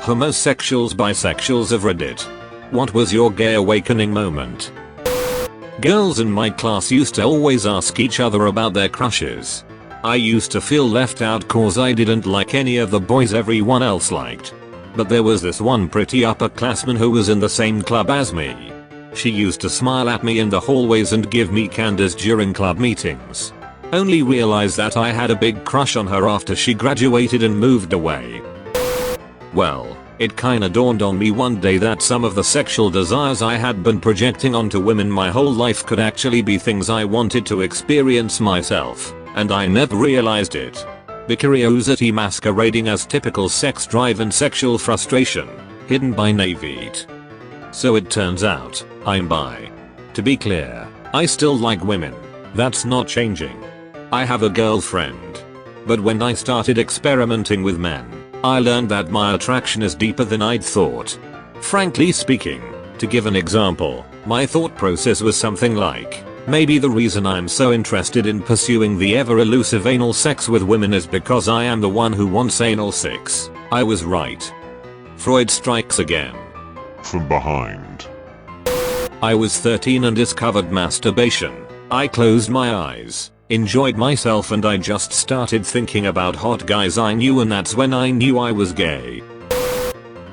Homosexuals, bisexuals of Reddit. What was your gay awakening moment? Girls in my class used to always ask each other about their crushes. I used to feel left out cause I didn't like any of the boys everyone else liked. But there was this one pretty upperclassman who was in the same club as me. She used to smile at me in the hallways and give me candies during club meetings. Only realized that I had a big crush on her after she graduated and moved away. Well, it kinda dawned on me one day that some of the sexual desires I had been projecting onto women my whole life could actually be things I wanted to experience myself, and I never realized it. The curiosity masquerading as typical sex drive and sexual frustration, hidden by naivete. So it turns out, I'm bi. To be clear, I still like women. That's not changing. I have a girlfriend. But when I started experimenting with men, I learned that my attraction is deeper than I'd thought. Frankly speaking, to give an example, my thought process was something like, maybe the reason I'm so interested in pursuing the ever elusive anal sex with women is because I am the one who wants anal sex. I was right. Freud strikes again. From behind. I was 13 and discovered masturbation. I closed my eyes, enjoyed myself, and I just started thinking about hot guys I knew, and that's when I knew I was gay.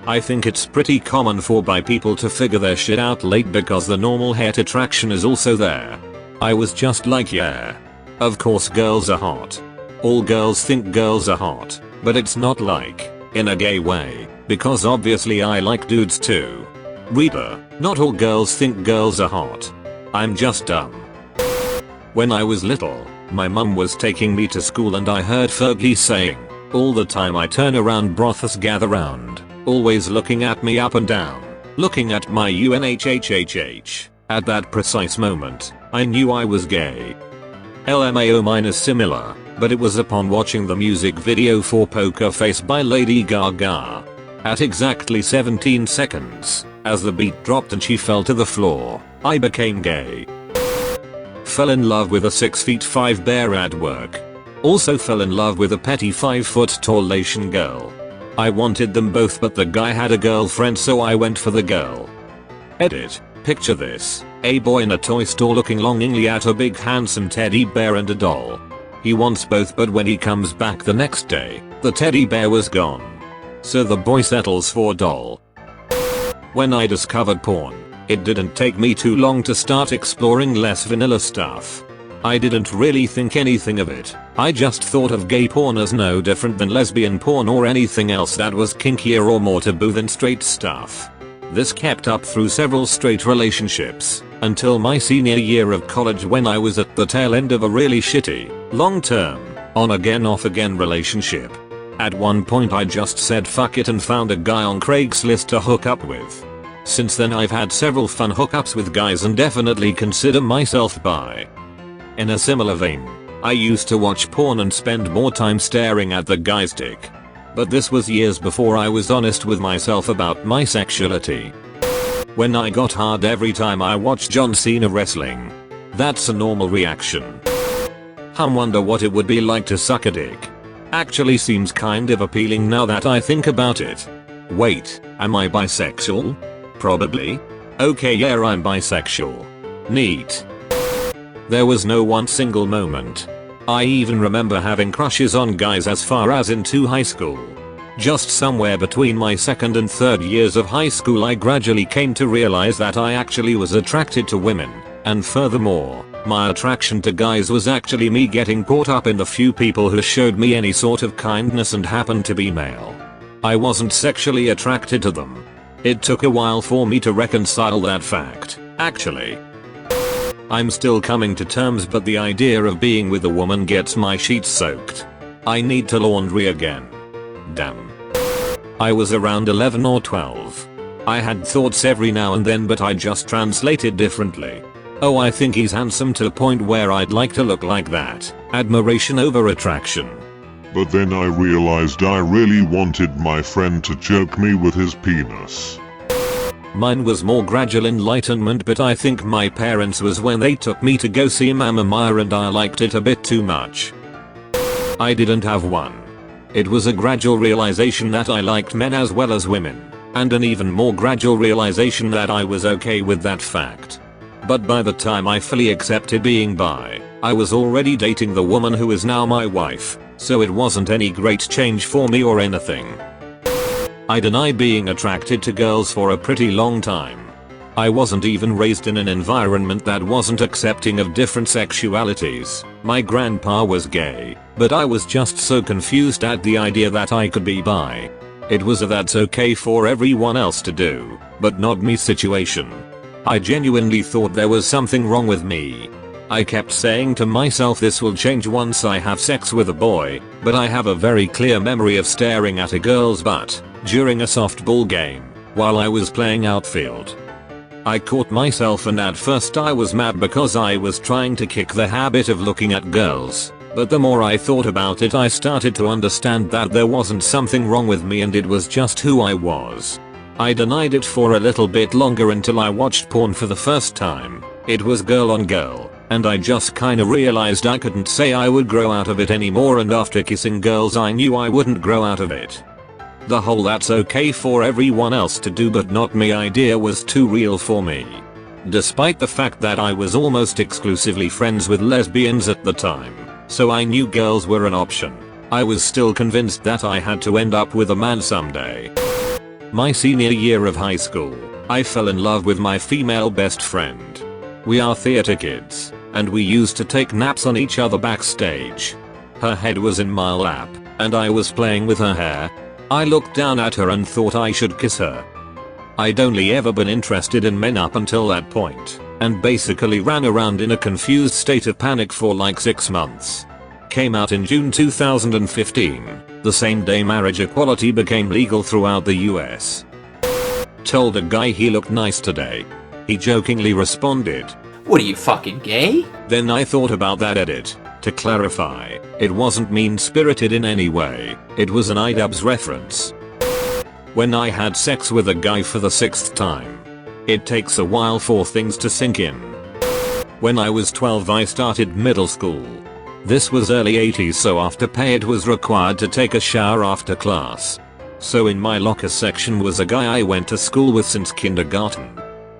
I think it's pretty common for bi people to figure their shit out late because the normal het attraction is also there. I was just like, yeah. Of course girls are hot. All girls think girls are hot, but it's not like, in a gay way, because obviously I like dudes too. Reader, not all girls think girls are hot. I'm just dumb. When I was little, my mum was taking me to school and I heard Fergie saying, all the time I turn around brothers gather round, always looking at me up and down, looking at my UNHHHH. At that precise moment, I knew I was gay. LMAO mine is similar, but it was upon watching the music video for Poker Face by Lady Gaga. At exactly 17 seconds, as the beat dropped and she fell to the floor, I became gay. Fell in love with a 6'5" bear at work. Also fell in love with a petty 5' tall Asian girl. I wanted them both, but the guy had a girlfriend, so I went for the girl. Edit. Picture this. A boy in a toy store looking longingly at a big handsome teddy bear and a doll. He wants both, but when he comes back the next day, the teddy bear was gone. So the boy settles for doll. When I discovered porn, it didn't take me too long to start exploring less vanilla stuff. I didn't really think anything of it. I just thought of gay porn as no different than lesbian porn or anything else that was kinkier or more taboo than straight stuff. This kept up through several straight relationships, until my senior year of college when I was at the tail end of a really shitty, long-term, on-again off-again relationship. At one point I just said fuck it and found a guy on Craigslist to hook up with. Since then I've had several fun hookups with guys and definitely consider myself bi. In a similar vein, I used to watch porn and spend more time staring at the guy's dick. But this was years before I was honest with myself about my sexuality. When I got hard every time I watched John Cena wrestling. That's a normal reaction. Wonder what it would be like to suck a dick. Actually seems kind of appealing now that I think about it. Wait, am I bisexual? Probably. Okay, yeah, I'm bisexual. Neat. There was no one single moment. I even remember having crushes on guys as far as into high school. Just somewhere between my second and third years of high school I gradually came to realize that I actually was attracted to women, and furthermore, my attraction to guys was actually me getting caught up in the few people who showed me any sort of kindness and happened to be male. I wasn't sexually attracted to them. It took a while for me to reconcile that fact, actually. I'm still coming to terms, but the idea of being with a woman gets my sheets soaked. I need to laundry again. Damn. I was around 11 or 12. I had thoughts every now and then, but I just translated differently. Oh, I think he's handsome to a point where I'd like to look like that. Admiration over attraction. But then I realized I really wanted my friend to choke me with his penis. Mine was more gradual enlightenment, but I think my parents was when they took me to go see Mamma Mia and I liked it a bit too much. I didn't have one. It was a gradual realization that I liked men as well as women, and an even more gradual realization that I was okay with that fact. But by the time I fully accepted being bi, I was already dating the woman who is now my wife, so it wasn't any great change for me or anything. I denied being attracted to girls for a pretty long time. I wasn't even raised in an environment that wasn't accepting of different sexualities. My grandpa was gay, but I was just so confused at the idea that I could be bi. It was a that's okay for everyone else to do, but not me situation. I genuinely thought there was something wrong with me. I kept saying to myself this will change once I have sex with a boy, but I have a very clear memory of staring at a girl's butt during a softball game while I was playing outfield. I caught myself and at first I was mad because I was trying to kick the habit of looking at girls, but the more I thought about it I started to understand that there wasn't something wrong with me and it was just who I was. I denied it for a little bit longer until I watched porn for the first time. It was girl on girl, and I just kinda realized I couldn't say I would grow out of it anymore, and after kissing girls I knew I wouldn't grow out of it. The whole that's okay for everyone else to do but not me idea was too real for me. Despite the fact that I was almost exclusively friends with lesbians at the time, so I knew girls were an option, I was still convinced that I had to end up with a man someday. My senior year of high school, I fell in love with my female best friend. We are theater kids, and we used to take naps on each other backstage. Her head was in my lap, and I was playing with her hair. I looked down at her and thought I should kiss her. I'd only ever been interested in men up until that point, and basically ran around in a confused state of panic for like 6 months. Came out in June 2015, the same day marriage equality became legal throughout the US. Told a guy he looked nice today. He jokingly responded, "What are you, fucking gay?" Then I thought about that edit. To clarify, it wasn't mean-spirited in any way, it was an iDubbbz reference. When I had sex with a guy for the 6th time. It takes a while for things to sink in. When I was 12 I started middle school. This was early 80s, so after pay it was required to take a shower after class. So in my locker section was a guy I went to school with since kindergarten.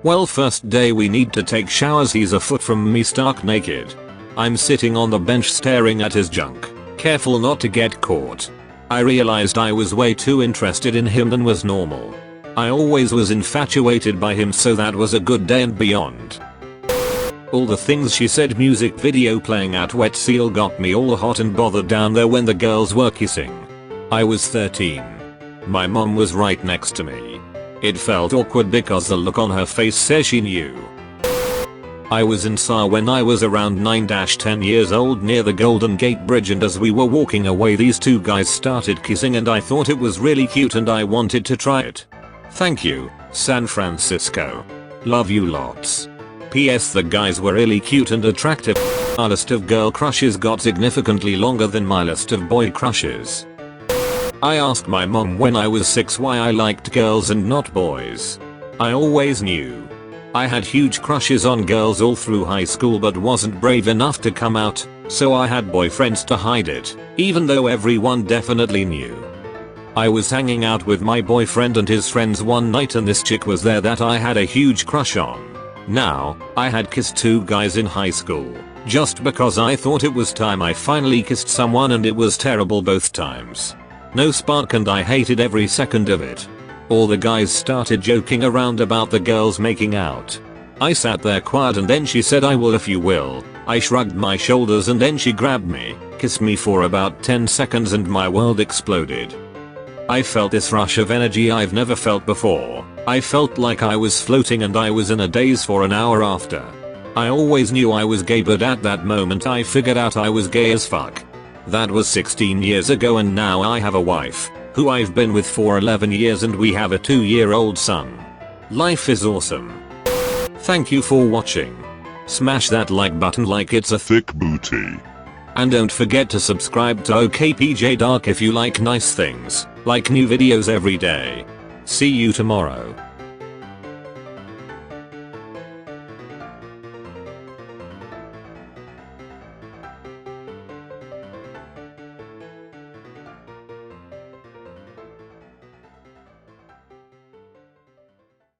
Well, first day we need to take showers, he's a foot from me stark naked. I'm sitting on the bench staring at his junk, careful not to get caught. I realized I was way too interested in him than was normal. I always was infatuated by him, so that was a good day and beyond. All the things she said, music video playing at Wet Seal got me all hot and bothered down there when the girls were kissing. I was 13. My mom was right next to me. It felt awkward because the look on her face says she knew. I was in SAR when I was around 9-10 years old near the Golden Gate Bridge, and as we were walking away these two guys started kissing and I thought it was really cute and I wanted to try it. Thank you, San Francisco. Love you lots. PS the guys were really cute and attractive. Our list of girl crushes got significantly longer than my list of boy crushes. I asked my mom when I was 6 why I liked girls and not boys. I always knew. I had huge crushes on girls all through high school but wasn't brave enough to come out, so I had boyfriends to hide it, even though everyone definitely knew. I was hanging out with my boyfriend and his friends one night and this chick was there that I had a huge crush on. Now, I had kissed 2 guys in high school, just because I thought it was time I finally kissed someone, and it was terrible both times. No spark and I hated every second of it. All the guys started joking around about the girls making out. I sat there quiet and then she said, "I will if you will." I shrugged my shoulders and then she grabbed me, kissed me for about 10 seconds and my world exploded. I felt this rush of energy I've never felt before. I felt like I was floating and I was in a daze for an hour after. I always knew I was gay, but at that moment I figured out I was gay as fuck. That was 16 years ago and now I have a wife, who I've been with for 11 years, and we have a 2-year-old son. Life is awesome. Thank you for watching. Smash that like button like it's a thick booty. And don't forget to subscribe to OKPJ Dark if you like nice things, like new videos every day. See you tomorrow.